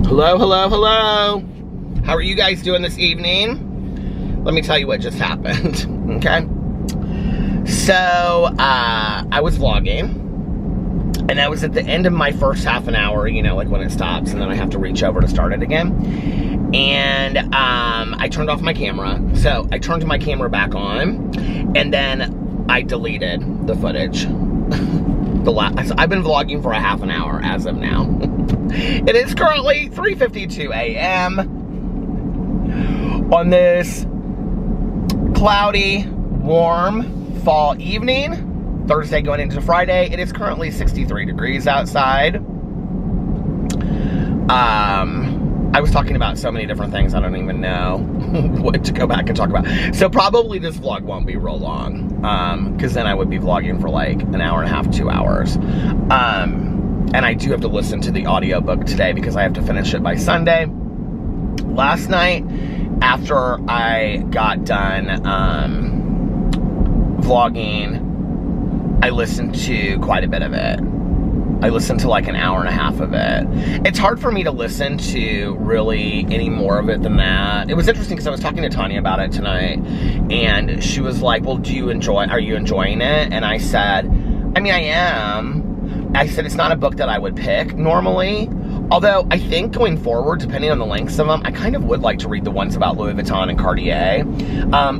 Hello, hello, hello. How are you guys doing this evening? Let me tell you what just happened, okay? So, I was vlogging, and I was at the end of my first half an hour, you know, like when it stops, and then I have to reach over to start it again. And, I turned off my camera. So, I turned my camera back on, and then I deleted the footage. I've been vlogging for a half an hour as of now. It is currently 3:52 a.m. on this cloudy, warm fall evening, Thursday going into Friday. It is currently 63 degrees outside. I was talking about so many different things, I don't even know what to go back and talk about. So probably this vlog won't be real long, because then I would be vlogging for like an hour and a half, 2 hours. And I do have to listen to the audiobook today because I have to finish it by Sunday. Last night, after I got done vlogging, I listened to quite a bit of it. I listened to like an hour and a half of it. It's hard for me to listen to really any more of it than that. It was interesting because I was talking to Tanya about it tonight, and she was like, well, are you enjoying it? And I said, I mean, I am. I said, it's not a book that I would pick normally. Although, I think going forward, depending on the lengths of them, I kind of would like to read the ones about Louis Vuitton and Cartier.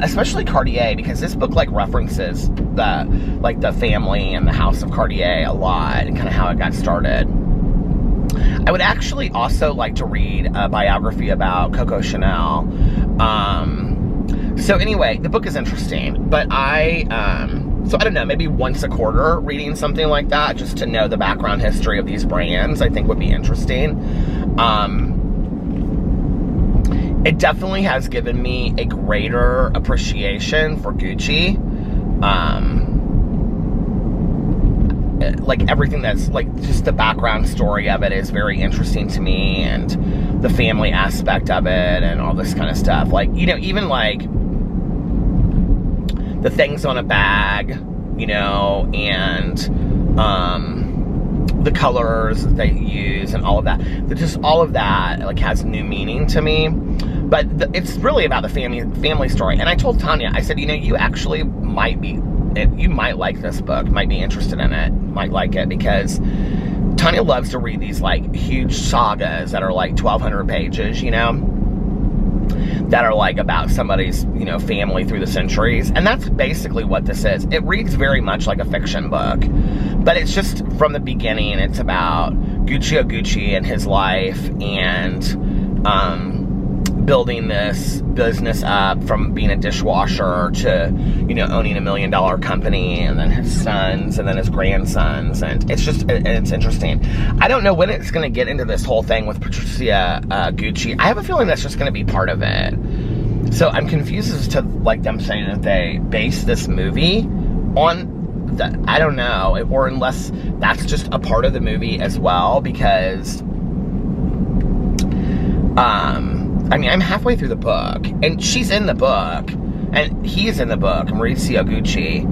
Especially Cartier, because this book, like, references the family and the house of Cartier a lot, and kind of how it got started. I would actually also like to read a biography about Coco Chanel. So anyway, the book is interesting, but so I don't know, maybe once a quarter reading something like that, just to know the background history of these brands, I think would be interesting. It definitely has given me a greater appreciation for Gucci. Like everything that's like just the background story of it is very interesting to me, and the family aspect of it and all this kind of stuff. Like, you know, even like the things on a bag, you know, and the colors that they use and all of that. Just all of that like has new meaning to me. But it's really about the family story. And I told Tanya, I said, you know, you actually you might like this book, might be interested in it, might like it, because Tanya loves to read these like huge sagas that are like 1,200 pages, you know, that are like about somebody's, you know, family through the centuries. And that's basically what this is. It reads very much like a fiction book, but it's just from the beginning. It's about Gucci and his life, and building this business up from being a dishwasher to, you know, owning $1 million company, and then his sons, and then his grandsons, and it's interesting. I don't know when it's going to get into this whole thing with Patricia Gucci. I have a feeling that's just going to be part of it. So I'm confused as to like them saying that they base this movie on I don't know, or unless that's just a part of the movie as well, because I mean, I'm halfway through the book, and she's in the book, and he's in the book, Maurizio Gucci,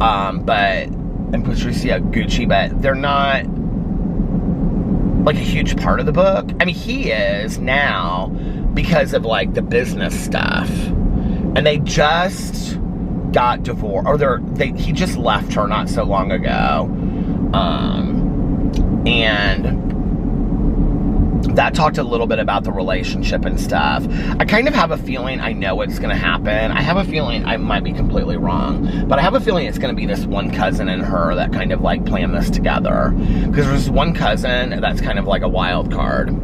and Patricia Gucci, but they're not like a huge part of the book. I mean, he is now because of like the business stuff, and they just got divorced, or he just left her not so long ago, and that talked a little bit about the relationship and stuff. I kind of have a feeling I know what's going to happen. I have a feeling, I might be completely wrong, but I have a feeling it's going to be this one cousin and her that kind of like plan this together. Because there's one cousin that's kind of like a wild card.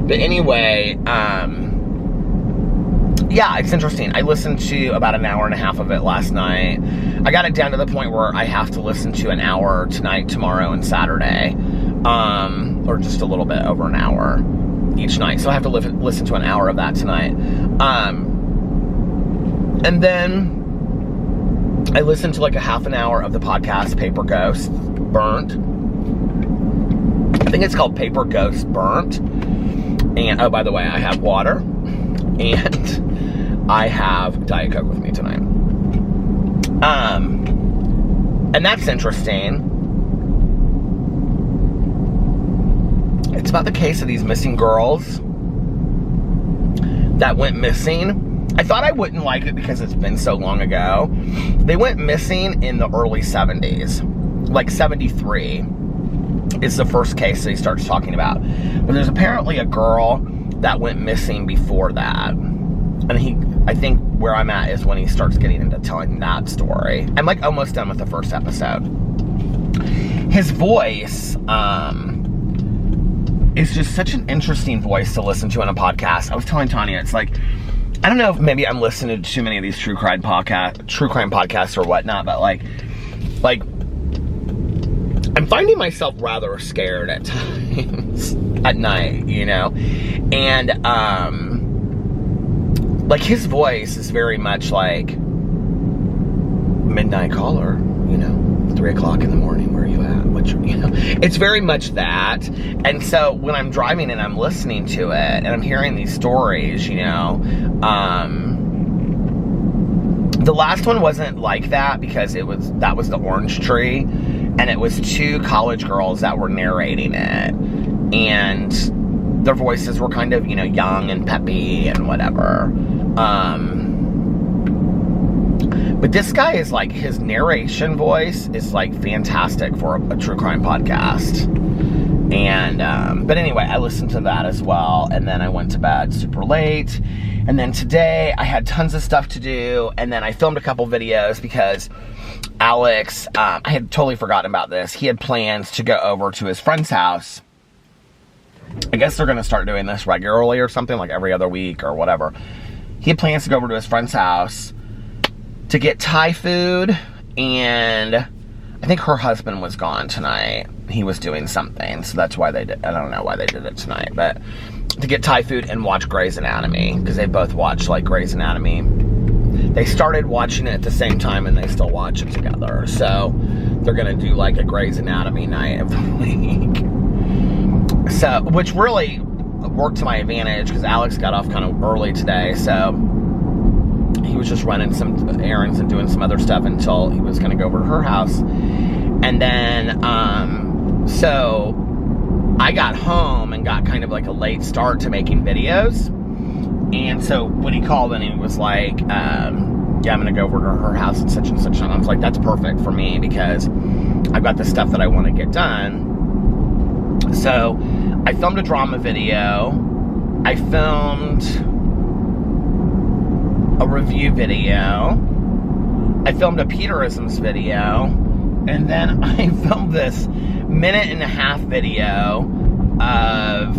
But anyway, yeah, it's interesting. I listened to about an hour and a half of it last night. I got it down to the point where I have to listen to an hour tonight, tomorrow, and Saturday. Or just a little bit over an hour each night. So I have to listen to an hour of that tonight. And then I listened to like a half an hour of the podcast Paper Ghost Burnt. I think it's called Paper Ghost Burnt. And, oh, by the way, I have water. And I have Diet Coke with me tonight. And that's interesting. It's about the case of these missing girls that went missing. I thought I wouldn't like it because it's been so long ago. They went missing in the early 70s. Like 73 is the first case that he starts talking about. But there's apparently a girl that went missing before that. And I think where I'm at is when he starts getting into telling that story. I'm like almost done with the first episode. His voice is just such an interesting voice to listen to on a podcast. I was telling Tanya, it's like, I don't know if maybe I'm listening to too many of these true crime podcasts or whatnot, but like I'm finding myself rather scared at times at night, you know? And like his voice is very much like midnight caller, you know, 3 o'clock in the morning, where are you at? You know, it's very much that. And so when I'm driving and I'm listening to it and I'm hearing these stories, you know, the last one wasn't like that because that was the Orange Tree, and it was 2 college girls that were narrating it, and their voices were kind of, you know, young and peppy and whatever. But this guy is like, his narration voice is like fantastic for a true crime podcast. And, but anyway, I listened to that as well. And then I went to bed super late. And then today I had tons of stuff to do. And then I filmed a couple videos because Alex, I had totally forgotten about this. He had plans to go over to his friend's house. I guess they're going to start doing this regularly or something, like every other week or whatever. He had plans to go over to his friend's house to get Thai food, and I think her husband was gone tonight. He was doing something, so that's why they did. I don't know why they did it tonight, but to get Thai food and watch Grey's Anatomy, because they both watch like Grey's Anatomy. They started watching it at the same time, and they still watch it together. So they're gonna do like a Grey's Anatomy night of the week. So, which really worked to my advantage because Alex got off kind of early today, so he was just running some errands and doing some other stuff until he was going to go over to her house. And then, so I got home and got kind of like a late start to making videos. And so when he called and he was like, yeah, I'm going to go over to her house and such, and I was like, that's perfect for me because I've got the stuff that I want to get done. So I filmed a drama video. I filmed a review video. I filmed a Peterisms video. And then I filmed this 1.5-minute video of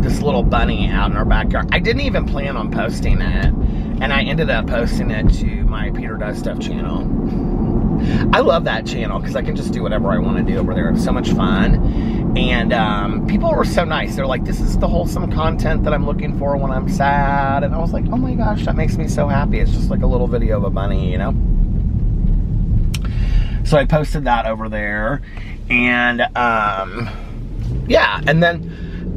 this little bunny out in our backyard. I didn't even plan on posting it, and I ended up posting it to my Peter Does Stuff channel. I love that channel because I can just do whatever I want to do over there. It's so much fun. And people were so nice. They're like, this is the wholesome content that I'm looking for when I'm sad. And I was like, oh my gosh, that makes me so happy. It's just like a little video of a bunny, you know? So I posted that over there. And yeah, and then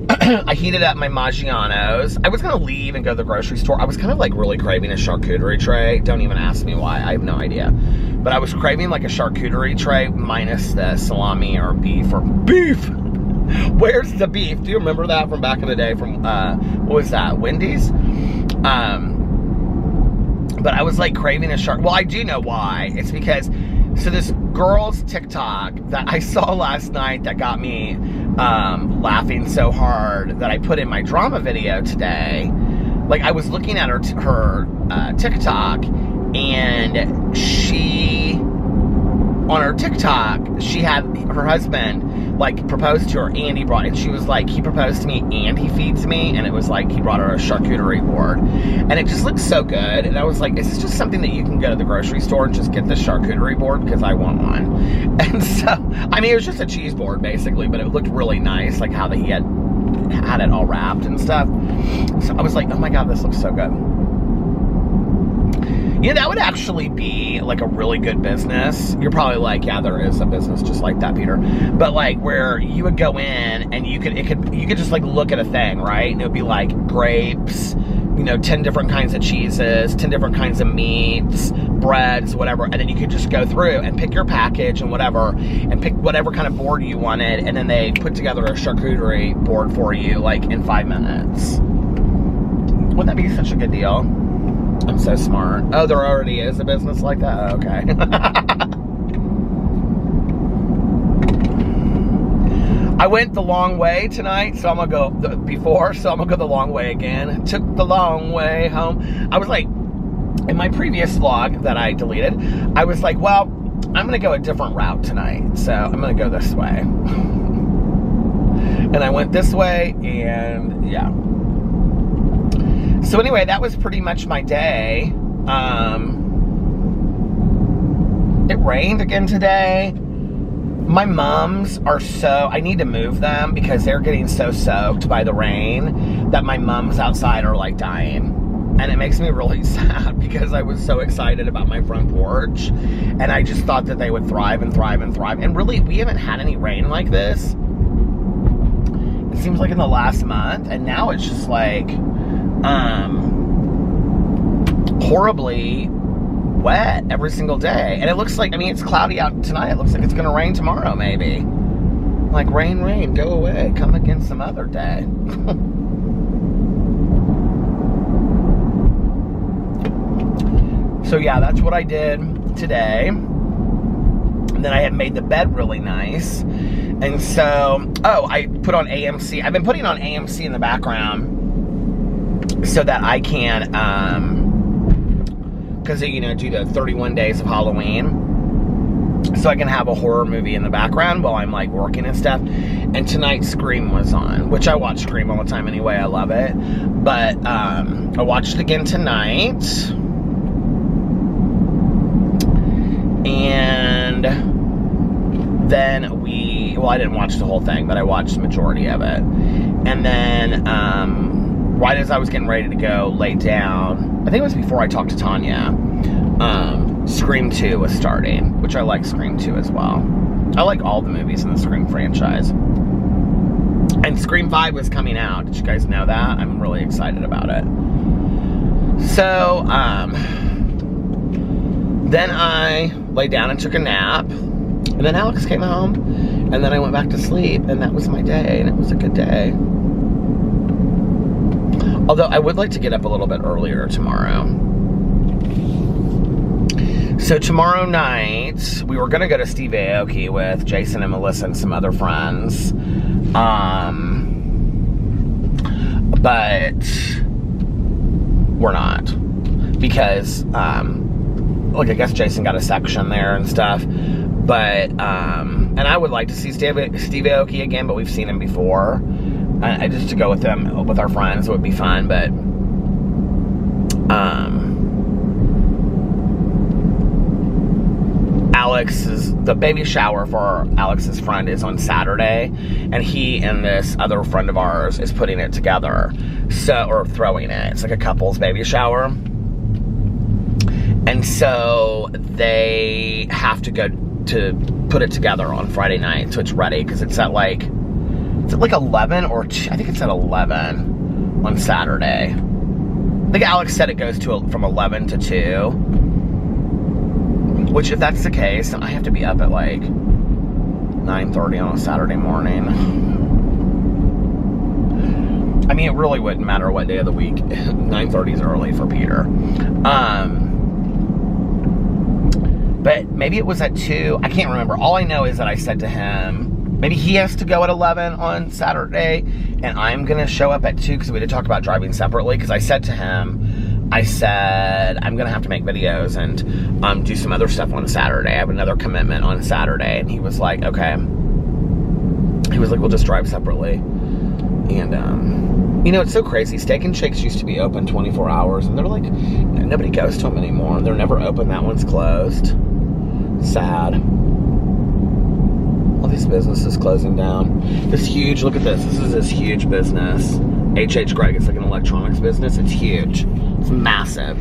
I heated up my Maggiano's. I was going to leave and go to the grocery store. I was kind of like really craving a charcuterie tray. Don't even ask me why. I have no idea. But I was craving like a charcuterie tray minus the salami or beef or beef. Where's the beef? Do you remember that from back in the day from, what was that, Wendy's? But I was like craving a well, I do know why. It's because, so this girl's TikTok that I saw last night that got me laughing so hard that I put in my drama video today. Like I was looking at her TikTok, and she, on her TikTok, she had her husband like propose to her, and she was like, he proposed to me and he feeds me, and it was like he brought her a charcuterie board, and it just looked so good. And I was like, is this just something that you can go to the grocery store and just get this charcuterie board, because I want one? And so, I mean, it was just a cheese board basically, but it looked really nice, like how he had it all wrapped and stuff. So I was like, oh my god, this looks so good. You know, that would actually be like a really good business. You're probably like, yeah, there is a business just like that, Peter. But like where you would go in and you could just like look at a thing, right? And it would be like grapes, you know, 10 different kinds of cheeses, 10 different kinds of meats, breads, whatever, and then you could just go through and pick your package and whatever, and pick whatever kind of board you wanted, and then they put together a charcuterie board for you, like, in 5 minutes. Wouldn't that be such a good deal? I'm so smart. Oh, there already is a business like that? Oh, okay. I went the long way tonight, so I'm gonna go so I'm gonna go the long way again. Took the long way home. I was like, in my previous vlog that I deleted, I was like, well, I'm gonna go a different route tonight, so I'm gonna go this way. And I went this way, and yeah. So anyway, that was pretty much my day. It rained again today. My mums are I need to move them because they're getting so soaked by the rain that my mums outside are like dying. And it makes me really sad because I was so excited about my front porch. And I just thought that they would thrive and thrive and thrive. And really, we haven't had any rain like this. It seems like in the last month. And now it's just like horribly wet every single day. And it looks like, I mean, it's cloudy out tonight. It looks like it's going to rain tomorrow, maybe. Like, rain, rain, go away. Come again some other day. So yeah, that's what I did today. And then I had made the bed really nice. And so, I put on AMC. I've been putting on AMC in the background so that I can, because, you know, do the 31 days of Halloween. So I can have a horror movie in the background while I'm, like, working and stuff. And tonight, Scream was on, which I watch Scream all the time anyway. I love it. But I watched it again tonight. And then I didn't watch the whole thing, but I watched the majority of it. And then, right as I was getting ready to go lay down, I think it was before I talked to Tanya, Scream 2 was starting, which I like Scream 2 as well. I like all the movies in the Scream franchise. And Scream 5 was coming out. Did you guys know that? I'm really excited about it. So, then I laid down and took a nap, and then Alex came home, and then I went back to sleep, and that was my day, and it was a good day. Although I would like to get up a little bit earlier tomorrow. So tomorrow night, we were gonna go to Steve Aoki with Jason and Melissa and some other friends. But we're not, because, like, I guess Jason got a section there and stuff, but, and I would like to see Steve Aoki again, but we've seen him before. I just to go with them, with our friends, would be fun, but, the baby shower for Alex's friend is on Saturday, and he and this other friend of ours is putting it together, or throwing it. It's like a couple's baby shower. And so they have to go to put it together on Friday night, so it's ready, because it's at like 11, or I think it's at 11 on Saturday. I think Alex said it goes from 11 to 2, which, if that's the case, then I have to be up at like 9:30 on a Saturday morning. I mean, it really wouldn't matter what day of the week. 9:30 is early for Peter. But maybe it was at 2. I can't remember. All I know is that I said to him, maybe he has to go at 11 on Saturday, and I'm going to show up at 2, because we did talk about driving separately, because I said to him, I'm going to have to make videos and do some other stuff on Saturday. I have another commitment on Saturday. And he was like, okay. He was like, we'll just drive separately. And, you know, it's so crazy. Steak and Shakes used to be open 24 hours, and they're like, nobody goes to them anymore. They're never open. That one's closed. Sad. All these businesses closing down. This huge, look at this. This is this huge business. H.H. Gregg. It's like an electronics business. It's huge. It's massive.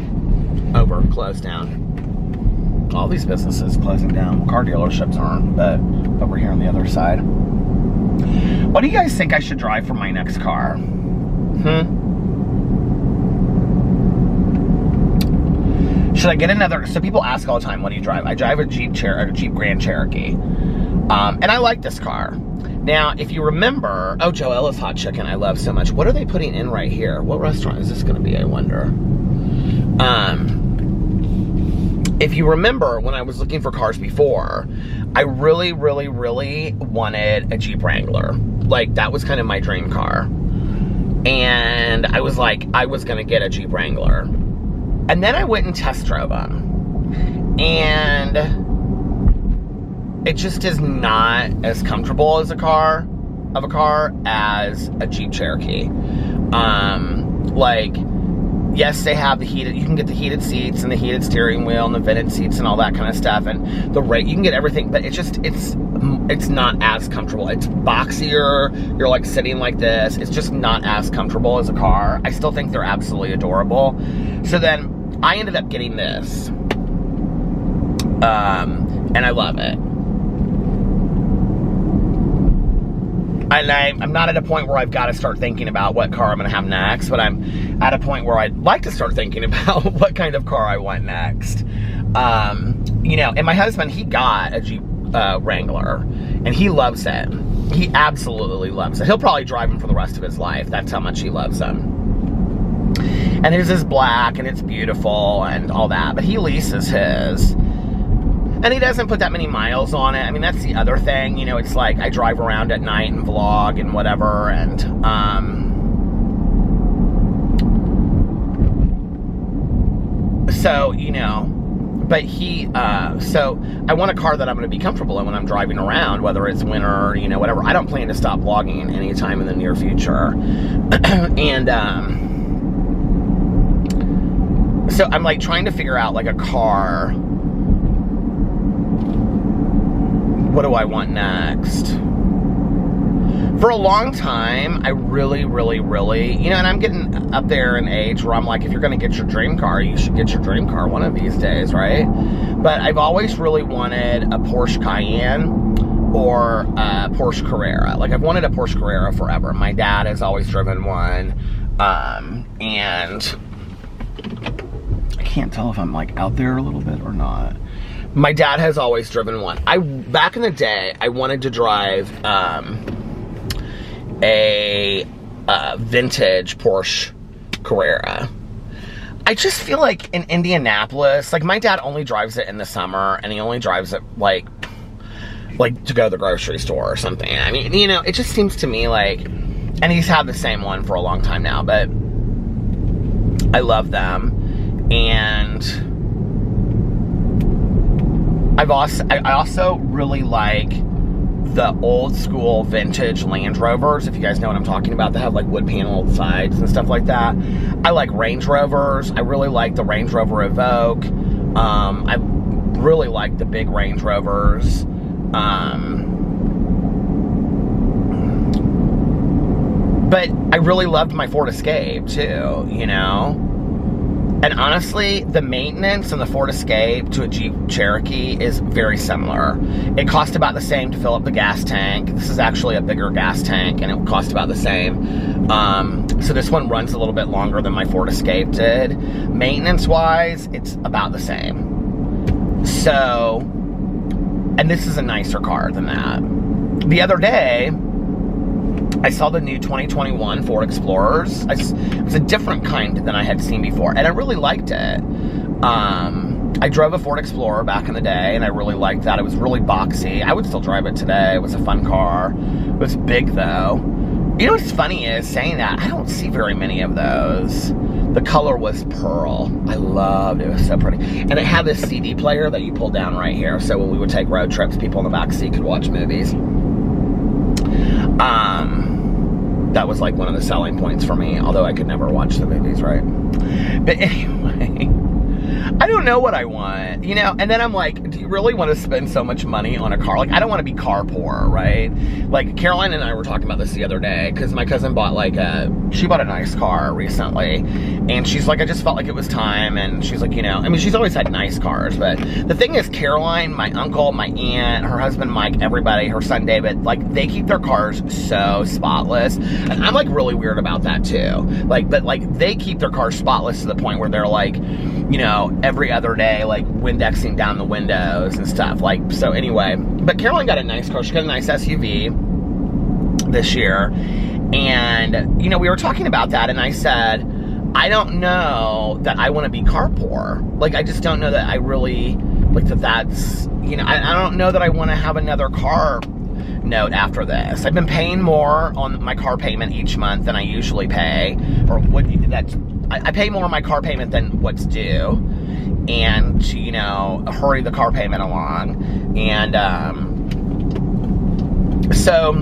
Closed down. All these businesses closing down. Car dealerships aren't, but over here on the other side. What do you guys think I should drive for my next car? Should I get another? So people ask all the time, what do you drive? I drive a Jeep Grand Cherokee. And I like this car. Now, if you remember, oh, Joella's Hot Chicken, I love so much. What are they putting in right here? What restaurant is this going to be, I wonder? If you remember, when I was looking for cars before, I really, really, really wanted a Jeep Wrangler. Like, that was kind of my dream car. And I was like, I was going to get a Jeep Wrangler. And then I went and test drove them. And it just is not as comfortable as a car as a Jeep Cherokee. Like, yes, they have the heated, you can get the heated seats and the heated steering wheel and the vented seats and all that kind of stuff, and the rate, you can get everything, but it's not as comfortable. It's boxier, you're like sitting like this, it's just not as comfortable as a car. I still think they're absolutely adorable. So then, I ended up getting this, and I love it. And I'm not at a point where I've got to start thinking about what car I'm going to have next, but I'm at a point where I'd like to start thinking about what kind of car I want next. You know, and my husband, he got a Jeep Wrangler, and he loves it. He absolutely loves it. He'll probably drive him for the rest of his life. That's how much he loves them. And his is black, and it's beautiful, and all that, but he leases his. And he doesn't put that many miles on it. I mean, that's the other thing. You know, it's like I drive around at night and vlog and whatever. And, so, you know, but he, so I want a car that I'm going to be comfortable in when I'm driving around, whether it's winter or, you know, whatever. I don't plan to stop vlogging anytime in the near future. And, so I'm like trying to figure out like a car. What do I want next? For a long time, I really, really, really, you know, and I'm getting up there in age where I'm like, if you're going to get your dream car, you should get your dream car one of these days, right? But I've always really wanted a Porsche Cayenne or a Porsche Carrera. Like, I've wanted a Porsche Carrera forever. My dad has always driven one, and I can't tell if I'm, like, out there a little bit or not. My dad has always driven one. Back in the day, I wanted to drive a vintage Porsche Carrera. I just feel like in Indianapolis, like my dad only drives it in the summer, and he only drives it like to go to the grocery store or something. I mean, you know, it just seems to me like, and he's had the same one for a long time now, but I love them. And I also really like the old school vintage Land Rovers, if you guys know what I'm talking about. They have like wood paneled sides and stuff like that. I like Range Rovers. I really like the Range Rover Evoque. I really like the big Range Rovers. But I really loved my Ford Escape too, you know? And honestly, the maintenance on the Ford Escape to a Jeep Cherokee is very similar. It costs about the same to fill up the gas tank. This is actually a bigger gas tank, and it costs about the same. So this one runs a little bit longer than my Ford Escape did. Maintenance-wise, it's about the same. So, and this is a nicer car than that. The other day, I saw the new 2021 Ford Explorers. It was a different kind than I had seen before, and I really liked it. I drove a Ford Explorer back in the day, and I really liked that. It was really boxy. I would still drive it today. It was a fun car. It was big, though. You know what's funny is, saying that, I don't see very many of those. The color was pearl. I loved it. It was so pretty. And it had this CD player that you pull down right here, so when we would take road trips, people in the back seat could watch movies. That was like one of the selling points for me, although I could never watch the movies, right? But anyway, I don't know what I want, you know? And then I'm like, do you really want to spend so much money on a car? Like, I don't want to be car poor, right? Like, Caroline and I were talking about this the other day, because my cousin bought she bought a nice car recently, and she's like, I just felt like it was time, and she's like, you know, I mean, she's always had nice cars, but the thing is, Caroline, my uncle, my aunt, her husband Mike, everybody, her son David, like, they keep their cars so spotless, and I'm like really weird about that too. Like, but like, they keep their cars spotless to the point where they're like, you know, every other day, like Windexing down the windows and stuff. Like, so anyway, but Caroline got a nice car. She got a nice SUV this year. And, you know, we were talking about that, and I said, I don't know that I want to be car poor. Like, I just don't know that I really, like, that's, you know, I don't know that I want to have another car note after this. I've been paying more on my car payment each month than I usually pay, or what that's, I pay more on my car payment than what's due, and to, you know, hurry the car payment along. And so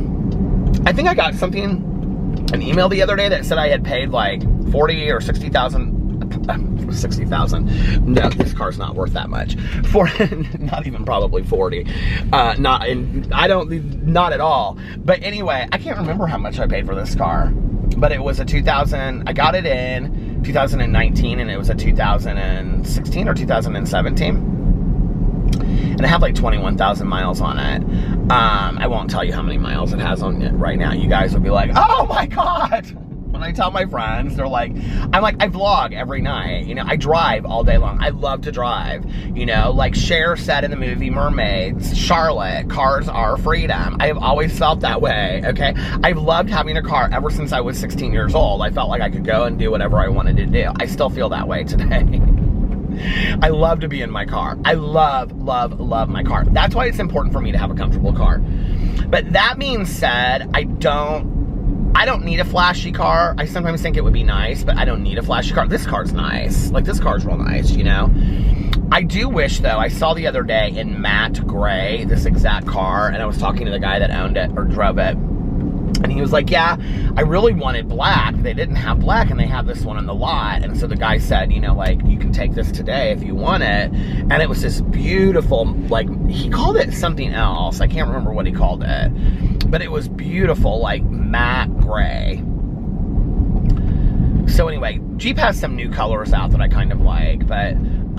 I think I got an email the other day that said I had paid like 40 or 60,000, 60,000. No, this car's not worth that much. For not even probably 40. Not at all. But anyway, I can't remember how much I paid for this car. But it was a 2000, I got it in 2019, and it was a 2016 or 2017. And I have like 21,000 miles on it. I won't tell you how many miles it has on it right now. You guys will be like, oh my God. When I tell my friends, they're like, I vlog every night. You know, I drive all day long. I love to drive. You know, like Cher said in the movie Mermaids, Charlotte, cars are freedom. I have always felt that way, okay? I've loved having a car ever since I was 16 years old. I felt like I could go and do whatever I wanted to do. I still feel that way today. I love to be in my car. I love, love, love my car. That's why it's important for me to have a comfortable car. But that being said, I don't need a flashy car. I sometimes think it would be nice, but I don't need a flashy car. This car's nice. Like, this car's real nice, you know? I do wish, though, I saw the other day in matte gray, this exact car, and I was talking to the guy that owned it or drove it. And he was like, yeah, I really wanted black. They didn't have black, and they have this one on the lot. And so the guy said, you know, like, you can take this today if you want it. And it was this beautiful, like, he called it something else. I can't remember what he called it. But it was beautiful, like, matte gray. So anyway, Jeep has some new colors out that I kind of like. But, and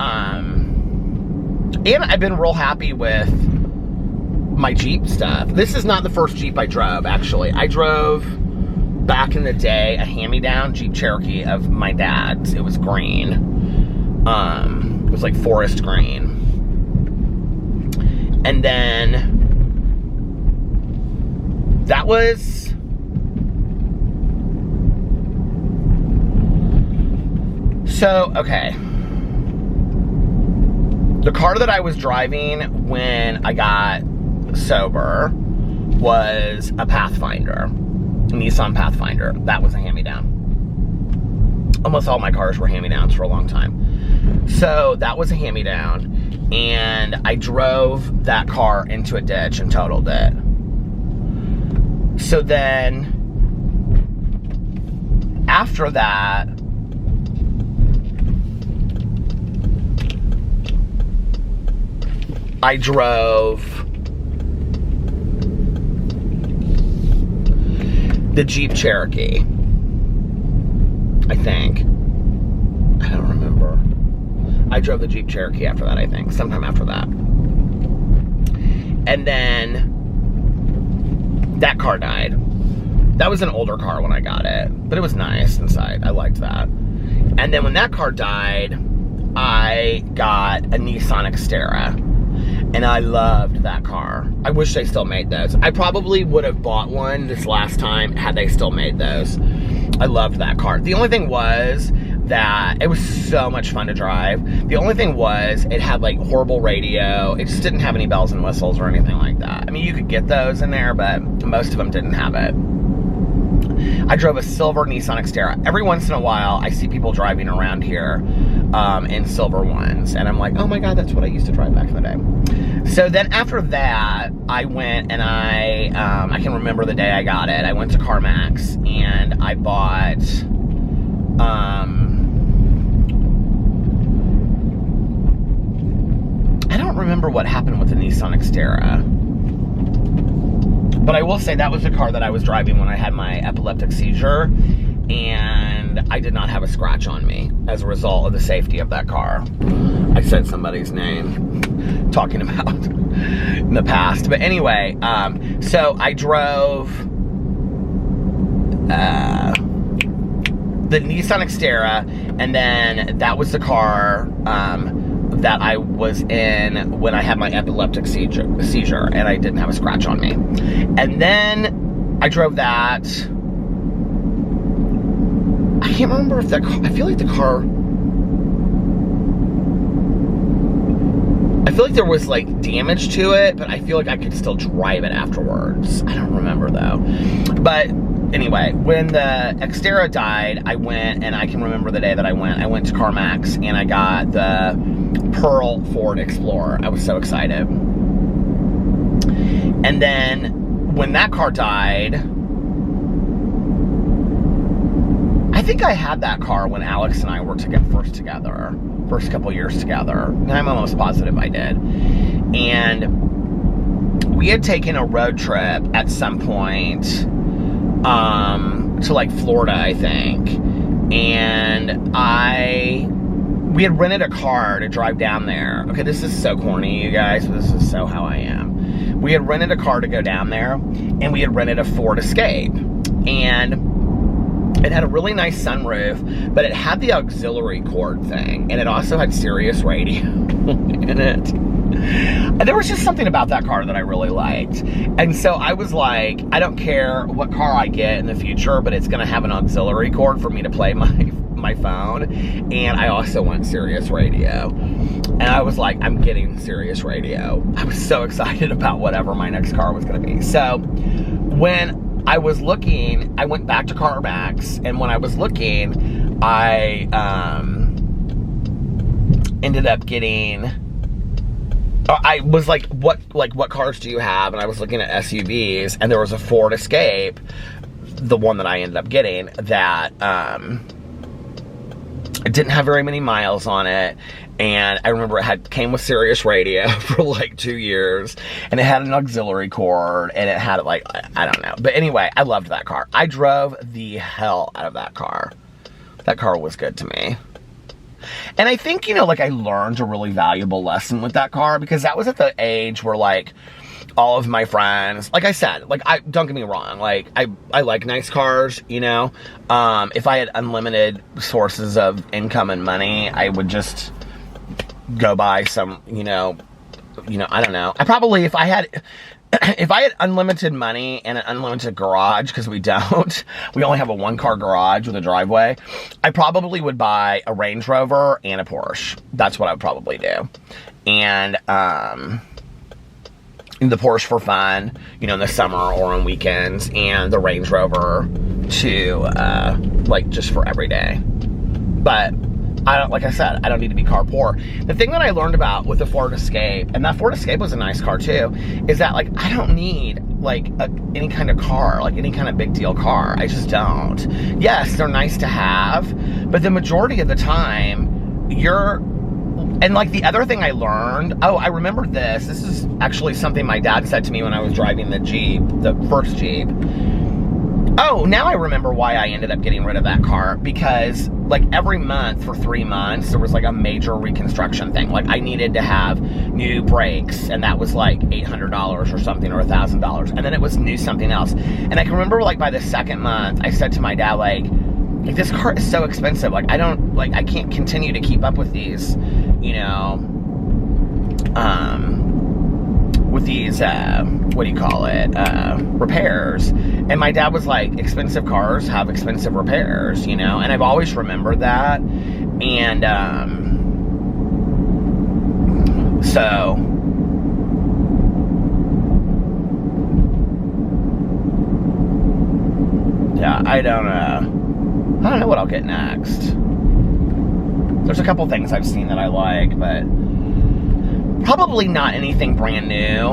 I've been real happy with my Jeep stuff. This is not the first Jeep I drove, actually. I drove, back in the day, a hand-me-down Jeep Cherokee of my dad's. It was green. It was like forest green. And then that was so, okay. The car that I was driving when I got sober was a Pathfinder, a Nissan Pathfinder. That was a hand-me-down. Almost all my cars were hand-me-downs for a long time. So that was a hand-me-down, and I drove that car into a ditch and totaled it. So then after that, I drove the Jeep Cherokee, I think. I don't remember. I drove the Jeep Cherokee after that, I think. Sometime after that. And then that car died. That was an older car when I got it, but it was nice inside. I liked that. And then when that car died, I got a Nissan Xterra. And I loved that car. I wish they still made those. I probably would have bought one this last time had they still made those. I loved that car. The only thing was that it was so much fun to drive. The only thing was it had like horrible radio. It just didn't have any bells and whistles or anything like that. I mean, you could get those in there, but most of them didn't have it. I drove a silver Nissan Xterra. Every once in a while, I see people driving around here in silver ones. And I'm like, oh my God, that's what I used to drive back in the day. So then after that, I went and I can remember the day I got it. I went to CarMax and I bought, I don't remember what happened with the Nissan Xterra. But I will say that was the car that I was driving when I had my epileptic seizure, and I did not have a scratch on me as a result of the safety of that car. I said somebody's name talking about in the past. But anyway, so I drove the Nissan Xterra, and then that was the car that I was in when I had my epileptic seizure, and I didn't have a scratch on me. And then I drove that. I can't remember if that car, I feel like there was like damage to it, but I feel like I could still drive it afterwards. I don't remember though. But anyway, when the Xterra died, I went, and I can remember the day that I went to CarMax, and I got the Pearl Ford Explorer. I was so excited. And then when that car died, I think I had that car when Alex and I were first couple years together. And I'm almost positive I did. And we had taken a road trip at some point to like Florida, I think. And we had rented a car to drive down there. Okay, this is so corny, you guys, but this is so how I am. We had rented a car to go down there, and we had rented a Ford Escape. And it had a really nice sunroof, but it had the auxiliary cord thing, and it also had Sirius radio in it. And there was just something about that car that I really liked. And so I was like, I don't care what car I get in the future, but it's going to have an auxiliary cord for me to play my phone. And I also want Sirius radio. And I was like, I'm getting Sirius radio. I was so excited about whatever my next car was going to be. So when I was looking, I went back to CarMax, and when I was looking, I ended up getting, I was like, what cars do you have? And I was looking at SUVs, and there was a Ford Escape, the one that I ended up getting, that it didn't have very many miles on it. And I remember it came with Sirius radio for like 2 years, and it had an auxiliary cord, and it had like, I don't know. But anyway, I loved that car. I drove the hell out of that car. That car was good to me. And I think, you know, like I learned a really valuable lesson with that car, because that was at the age where like all of my friends, like I said, like don't get me wrong, like I like nice cars, you know. If I had unlimited sources of income and money, I would just go buy some, you know, I don't know. I probably, if I had unlimited money and an unlimited garage, because we don't, we only have a 1-car garage with a driveway, I probably would buy a Range Rover and a Porsche. That's what I would probably do. And, the Porsche for fun, you know, in the summer or on weekends, and the Range Rover to, like, just for every day. But like I said, I don't need to be car poor. The thing that I learned about with the Ford Escape, and that Ford Escape was a nice car too, is that like I don't need like any kind of car, like any kind of big deal car. I just don't. Yes, they're nice to have, but the majority of the time and like the other thing I learned, I remember this is actually something my dad said to me when I was driving the Jeep, the first Jeep. Oh, now I remember why I ended up getting rid of that car, because like every month for 3 months, there was like a major reconstruction thing. Like I needed to have new brakes, and that was like $800 or something, or $1,000. And then it was new something else. And I can remember like by the second month, I said to my dad, like this car is so expensive. Like I can't continue to keep up with these, you know, with these, what do you call it, repairs. And my dad was like, expensive cars have expensive repairs, you know, and I've always remembered that. And, so, yeah, I don't know what I'll get next. There's a couple things I've seen that I like, but probably not anything brand new.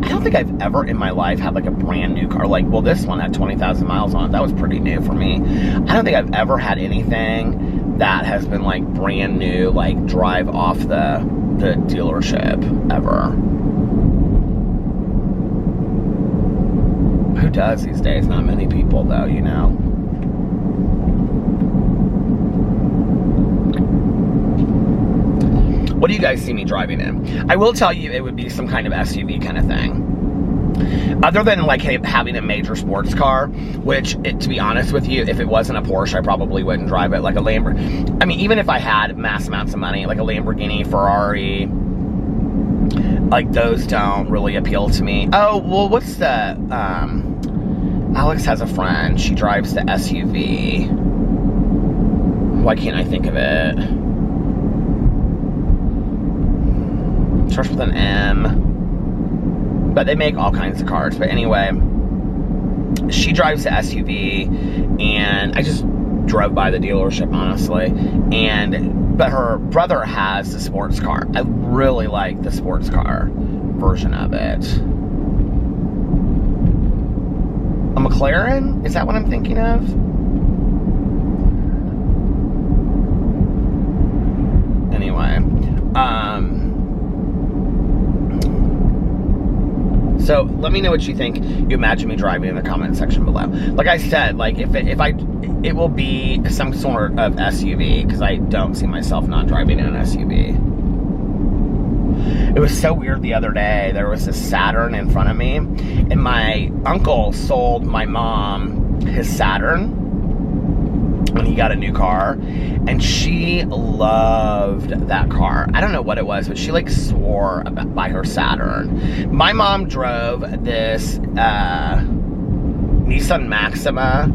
I don't think I've ever in my life had like a brand new car. Like, well, this one had 20,000 miles on it. That was pretty new for me. I don't think I've ever had anything that has been like brand new, like drive off the dealership ever. Who does these days? Not many people though, you know. What do you guys see me driving in? I will tell you it would be some kind of SUV kind of thing. other than like having a major sports car, which to be honest with you, if it wasn't a Porsche, I probably wouldn't drive it. Like a Lamborghini, I mean, even if I had mass amounts of money, like a Lamborghini, Ferrari, like those don't really appeal to me. Oh, well, what's the, Alex has a friend, she drives the SUV. Why can't I think of it? Starts with an M. But they make all kinds of cars. But anyway, she drives the SUV, and I just drove by the dealership, honestly. But her brother has the sports car. I really like the sports car version of it. A McLaren? Is that what I'm thinking of? Anyway, so let me know what you think. You imagine me driving in the comment section below. Like I said, like it will be some sort of SUV, because I don't see myself not driving in an SUV. It was so weird the other day. There was this Saturn in front of me, and my uncle sold my mom his Saturn when he got a new car, and she loved that car. I don't know what it was, but she like swore by her Saturn. My mom drove this Nissan Maxima.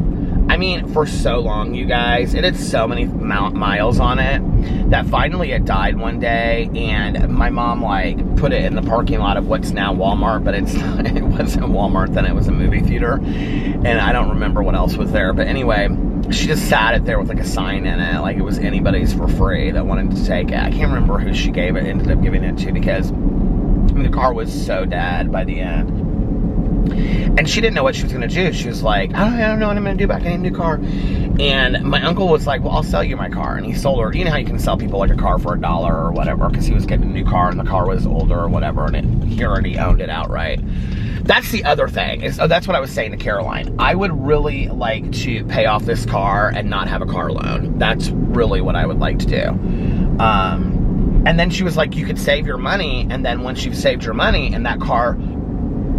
I mean, for so long, you guys. It had so many miles on it that finally it died one day, and my mom like put it in the parking lot of what's now Walmart, but it wasn't Walmart then, it was a movie theater, and I don't remember what else was there. But anyway, she just sat it there with like a sign in it, like it was anybody's for free that wanted to take it. I can't remember who she ended up giving it to, because I mean, the car was so dead by the end. And she didn't know what she was going to do. She was like, I don't know what I'm going to do, but I need a new car. And my uncle was like, well, I'll sell you my car. And he sold her, you know how you can sell people like a car for $1 or whatever, because he was getting a new car and the car was older or whatever, and he already owned it outright. That's the other thing. That's what I was saying to Caroline. I would really like to pay off this car and not have a car loan. That's really what I would like to do. And then she was like, you could save your money, and then once you've saved your money and that car,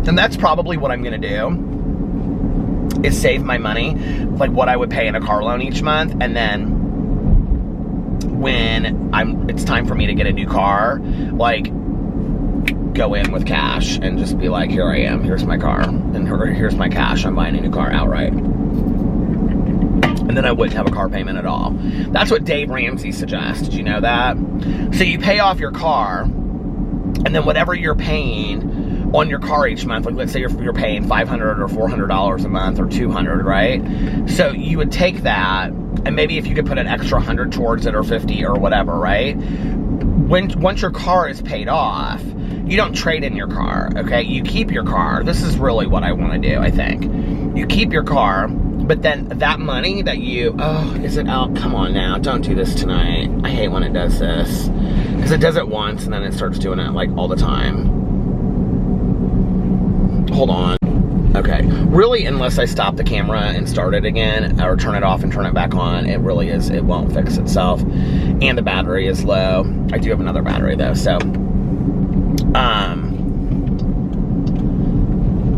and that's probably what I'm going to do, is save my money, like what I would pay in a car loan each month, and then when it's time for me to get a new car, like go in with cash and just be like, here I am, here's my car, and here's my cash, I'm buying a new car outright. And then I wouldn't have a car payment at all. That's what Dave Ramsey suggests. Did you know that? So you pay off your car, and then whatever you're paying on your car each month, like let's say you're paying $500 or $400 a month or $200, right? So you would take that, and maybe if you could put an extra $100 towards it or $50 or whatever, right? Once your car is paid off, you don't trade in your car, okay? You keep your car. This is really what I want to do, I think. You keep your car, but then that money that is it out? Come on now, don't do this tonight. I hate when it does this, because it does it once and then it starts doing it like all the time. Hold on. Okay. Really, unless I stop the camera and start it again, or turn it off and turn it back on, it won't fix itself. And the battery is low. I do have another battery though, so.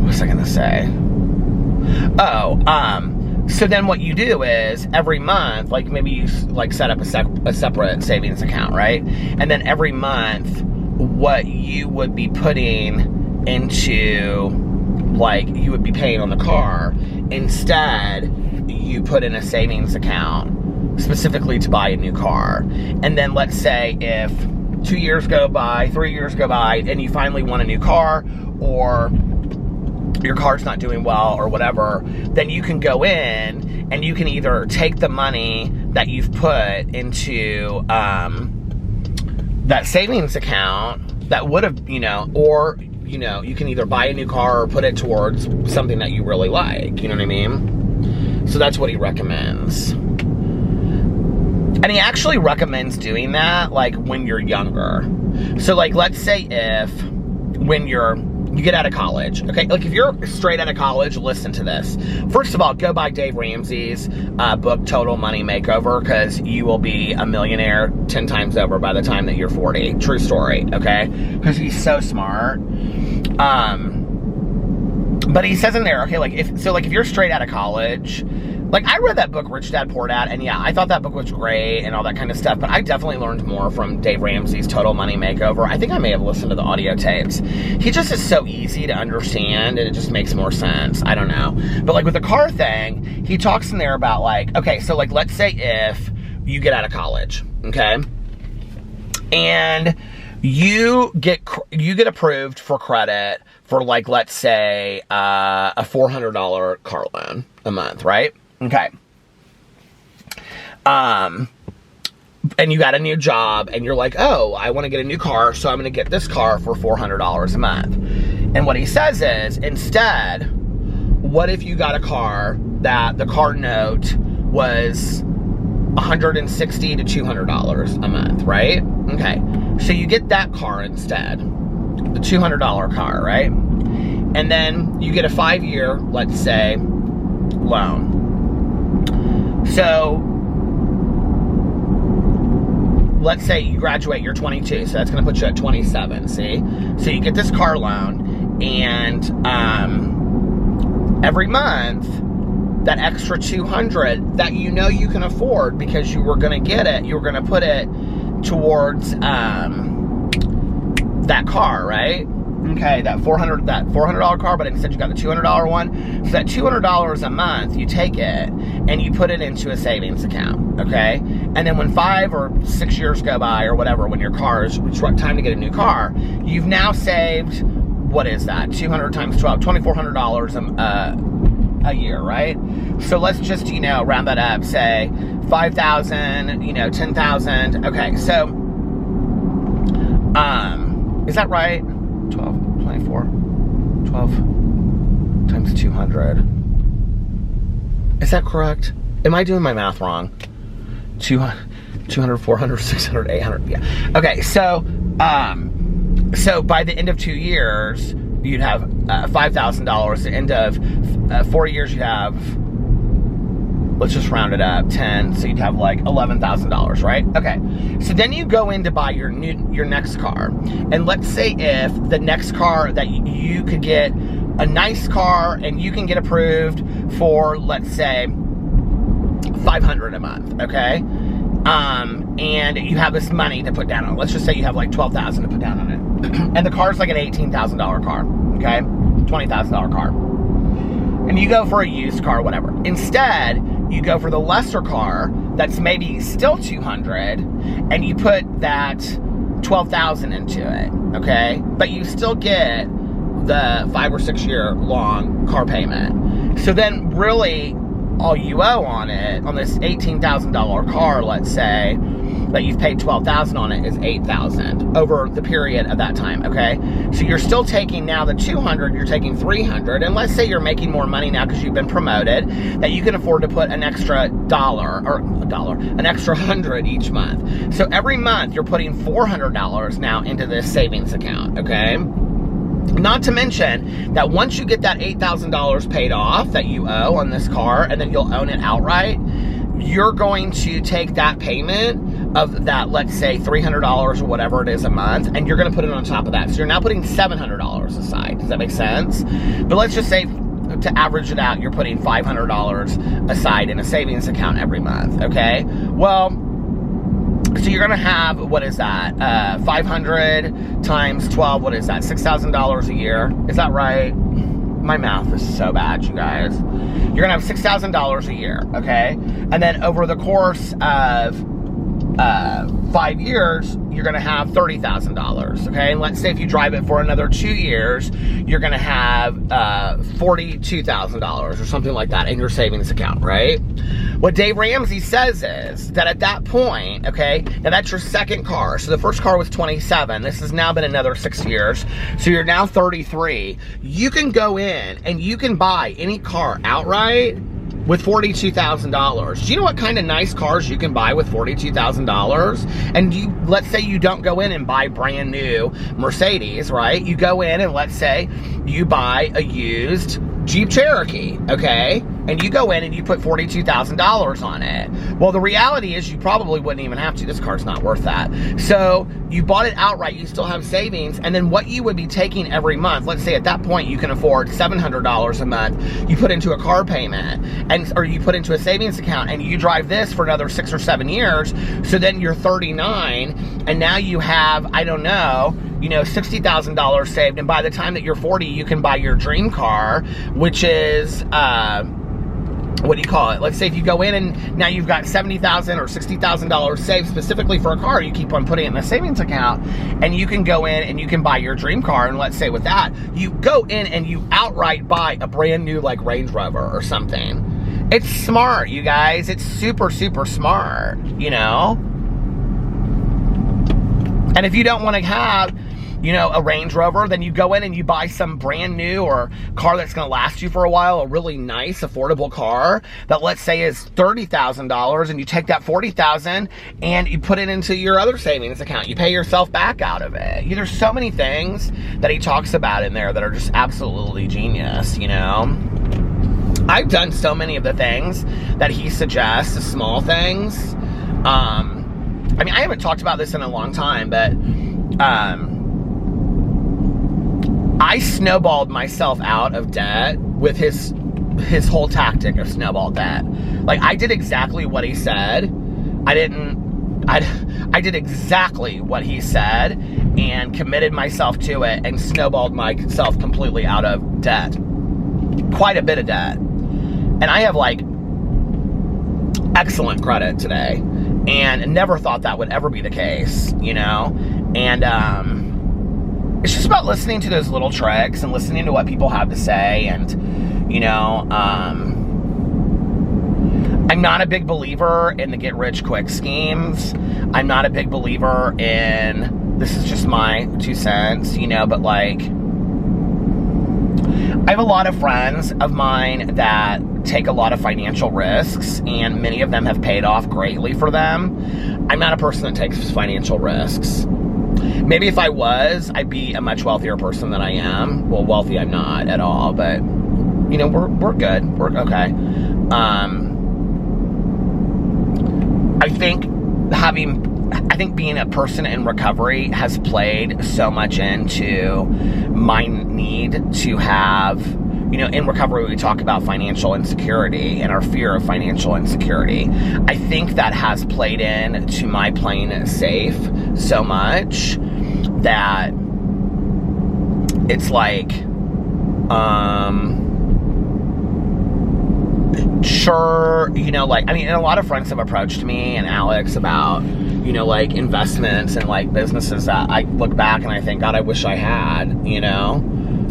What was I gonna say? So then what you do is every month, like maybe you like set up a separate savings account, right? And then every month, what you would be putting into, like you would be paying on the car, instead you put in a savings account specifically to buy a new car. And then let's say if 2 years go by, 3 years go by, and you finally want a new car, or your car's not doing well or whatever, then you can go in and you can either take the money that you've put into that savings account that would have, or you can either buy a new car or put it towards something that you really like, you know what I mean? So that's what he recommends. And he actually recommends doing that, like, when you're younger. So, like, let's say when you get out of college, okay? Like, if you're straight out of college, listen to this. First of all, go buy Dave Ramsey's book, Total Money Makeover, because you will be a millionaire 10 times over by the time that you're 40. True story, okay? Because he's so smart. But he says in there, okay, like, if you're straight out of college, like, I read that book, Rich Dad, Poor Dad, and yeah, I thought that book was great and all that kind of stuff, but I definitely learned more from Dave Ramsey's Total Money Makeover. I think I may have listened to the audio tapes. He just is so easy to understand, and it just makes more sense. I don't know. But, like, with the car thing, he talks in there about, like, okay, so, like, let's say if you get out of college, okay, and you get approved for credit for, like, let's say, a $400 car loan a month, right? Okay. And you got a new job, and you're like, oh, I want to get a new car, so I'm going to get this car for $400 a month. And what he says is, instead, what if you got a car that the car note was $160 to $200 a month, right? Okay. So you get that car instead, the $200 car, right? And then you get a 5-year, let's say, loan. So, let's say you graduate, you're 22, so that's going to put you at 27, see? So you get this car loan, and every month, that extra $200 that you know you can afford because you were going to get it, you were going to put it towards that car, right? Okay, that $400 car, but instead you got the $200 one. So that $200 a month, you take it and you put it into a savings account, okay? And then when 5 or 6 years go by or whatever, when your car is time to get a new car, you've now saved, what is that? 200 times 12, $2,400 a year, right? So let's just, round that up, say 5,000, 10,000. Okay, so, is that right? 12, 24, 12 times 200. Is that correct? Am I doing my math wrong? 200, 400, 600, 800, yeah. Okay, so by the end of 2 years, you'd have $5,000. At the end of 4 years, you'd have, let's just round it up, 10, so you'd have like $11,000, right? Okay, so then you go in to buy your next car, and let's say if the next car that you could get a nice car, and you can get approved for, let's say, $500 a month, okay? And you have this money to put down on it. Let's just say you have like $12,000 to put down on it, and the car's like an $18,000 car, okay? $20,000 car, and you go for a used car, whatever. Instead, you go for the lesser car that's maybe still $200, and you put that $12,000 into it, okay? But you still get the 5 or 6 year long car payment. So then really all you owe on it, on this $18,000 car, let's say, that you've paid $12,000 on it, is $8,000 over the period of that time, okay? So you're still taking now the $200, you're taking $300, and let's say you're making more money now because you've been promoted, that you can afford to put an extra an extra $100 each month. So every month you're putting $400 now into this savings account, okay? Not to mention that once you get that $8,000 paid off that you owe on this car, and then you'll own it outright, you're going to take that payment of that, let's say, $300 or whatever it is a month, and you're going to put it on top of that. So you're now putting $700 aside. Does that make sense? But let's just say, to average it out, you're putting $500 aside in a savings account every month, okay? Well, so you're going to have, what is that? 500 times 12, what is that? $6,000 a year. Is that right? My math is so bad, you guys. You're going to have $6,000 a year, okay? And then over the course of 5 years, you're going to have $30,000, okay? And let's say if you drive it for another 2 years, you're going to have $42,000 or something like that in your savings account, right? What Dave Ramsey says is that at that point, okay, now that's your second car. So the first car was 27. This has now been another 6 years. So you're now 33. You can go in and you can buy any car outright with $42,000. Do you know what kind of nice cars you can buy with $42,000? And let's say you don't go in and buy brand new Mercedes, right? You go in and let's say you buy a used Jeep Cherokee, okay? and you go in and you put $42,000 on it. Well, the reality is you probably wouldn't even have to. This car's not worth that. So you bought it outright, you still have savings, and then what you would be taking every month, let's say at that point you can afford $700 a month, you put into a car payment, or you put into a savings account, and you drive this for another 6 or 7 years, so then you're 39, and now you have, I don't know, $60,000 saved, and by the time that you're 40, you can buy your dream car, which is, what do you call it? Let's say if you go in and now you've got $70,000 or $60,000 saved specifically for a car, you keep on putting it in a savings account, and you can go in and you can buy your dream car. And let's say with that, you go in and you outright buy a brand new like Range Rover or something. It's smart, you guys. It's super, super smart, And if you don't want to have, a Range Rover, then you go in and you buy some brand new or car that's going to last you for a while, a really nice, affordable car that let's say is $30,000, and you take that $40,000 and you put it into your other savings account. You pay yourself back out of it. There's so many things that he talks about in there that are just absolutely genius, I've done so many of the things that he suggests, the small things. I haven't talked about this in a long time, but I snowballed myself out of debt with his whole tactic of snowball debt. Like, I did exactly what he said. I did exactly what he said and committed myself to it and snowballed myself completely out of debt. Quite a bit of debt. And I have like excellent credit today, and never thought that would ever be the case, And it's just about listening to those little tricks and listening to what people have to say. And, I'm not a big believer in the get rich quick schemes. I'm not a big believer in, this is just my 2 cents, but like, I have a lot of friends of mine that take a lot of financial risks, and many of them have paid off greatly for them. I'm not a person that takes financial risks. Maybe if I was, I'd be a much wealthier person than I am. Well, wealthy I'm not at all, but, we're good. We're okay. I think being a person in recovery has played so much into my need to have, in recovery we talk about financial insecurity and our fear of financial insecurity. I think that has played in to my playing it safe so much that it's like, sure, and a lot of friends have approached me and Alex about, like investments and like businesses that I look back and I think, God, I wish I had,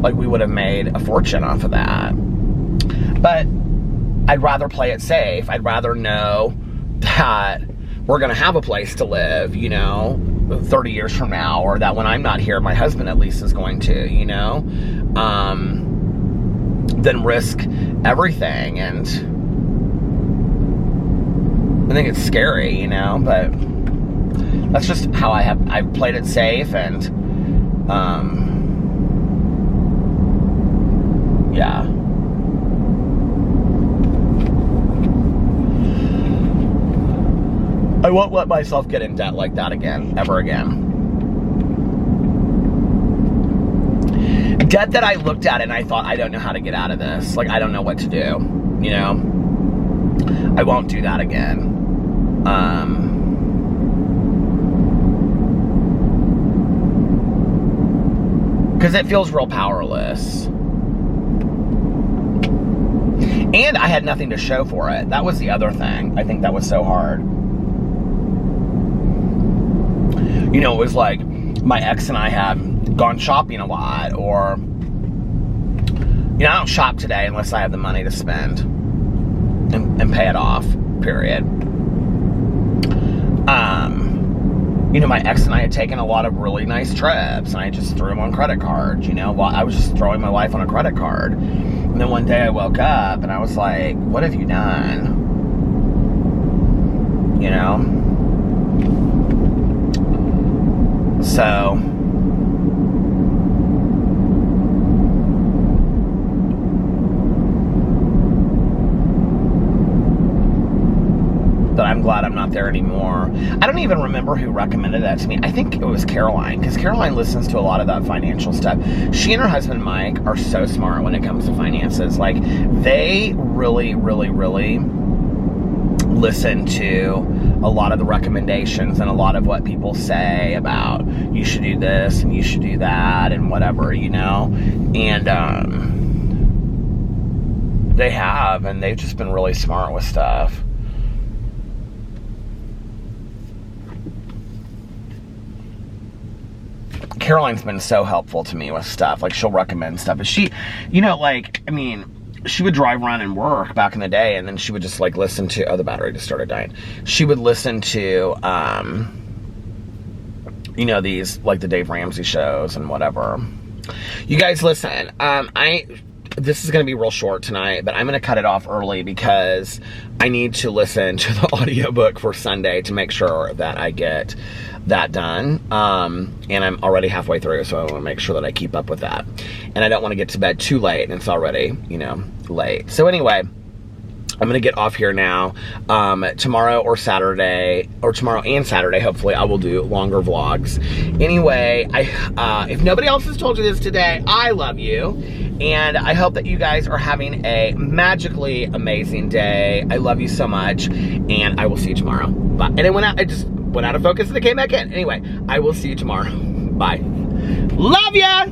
like we would have made a fortune off of that. But I'd rather play it safe. I'd rather know that we're going to have a place to live, 30 years from now, or that when I'm not here, my husband at least is going to, than risk everything. And I think it's scary, but that's just how I've played it safe. And yeah. I won't let myself get in debt like that again, ever again. Debt that I looked at and I thought, I don't know how to get out of this. Like, I don't know what to do, I won't do that again. Because it feels real powerless. And I had nothing to show for it. That was the other thing. I think that was so hard. It was like my ex and I had gone shopping a lot, or, I don't shop today unless I have the money to spend and pay it off, period. My ex and I had taken a lot of really nice trips, and I just threw them on credit cards, while I was just throwing my life on a credit card. And then one day I woke up and I was like, what have you done? So, I'm glad I'm not there anymore. I don't even remember who recommended that to me. I think it was Caroline, because Caroline listens to a lot of that financial stuff. She and her husband Mike are so smart when it comes to finances. Like, they really, really, really listen to a lot of the recommendations and a lot of what people say about you should do this and you should do that and whatever, you know? And they have, and they've just been really smart with stuff. Caroline's been so helpful to me with stuff. Like, she'll recommend stuff. And she, you know, like, I mean, she would drive around and work back in the day, and then she would just, like, listen to, oh, the battery just started dying. She would listen to, you know, these, like, the Dave Ramsey shows and whatever. You guys, listen, this is going to be real short tonight, but I'm going to cut it off early because I need to listen to the audiobook for Sunday to make sure that I get that done. And I'm already halfway through, so I want to make sure that I keep up with that. And I don't want to get to bed too late, and it's already, you know, late. So anyway, I'm going to get off here now. Tomorrow or Saturday, or tomorrow and Saturday, hopefully, I will do longer vlogs. Anyway, if nobody else has told you this today, I love you. And I hope that you guys are having a magically amazing day. I love you so much. And I will see you tomorrow. Bye. And it just went out of focus and it came back in. Anyway, I will see you tomorrow. Bye. Love ya!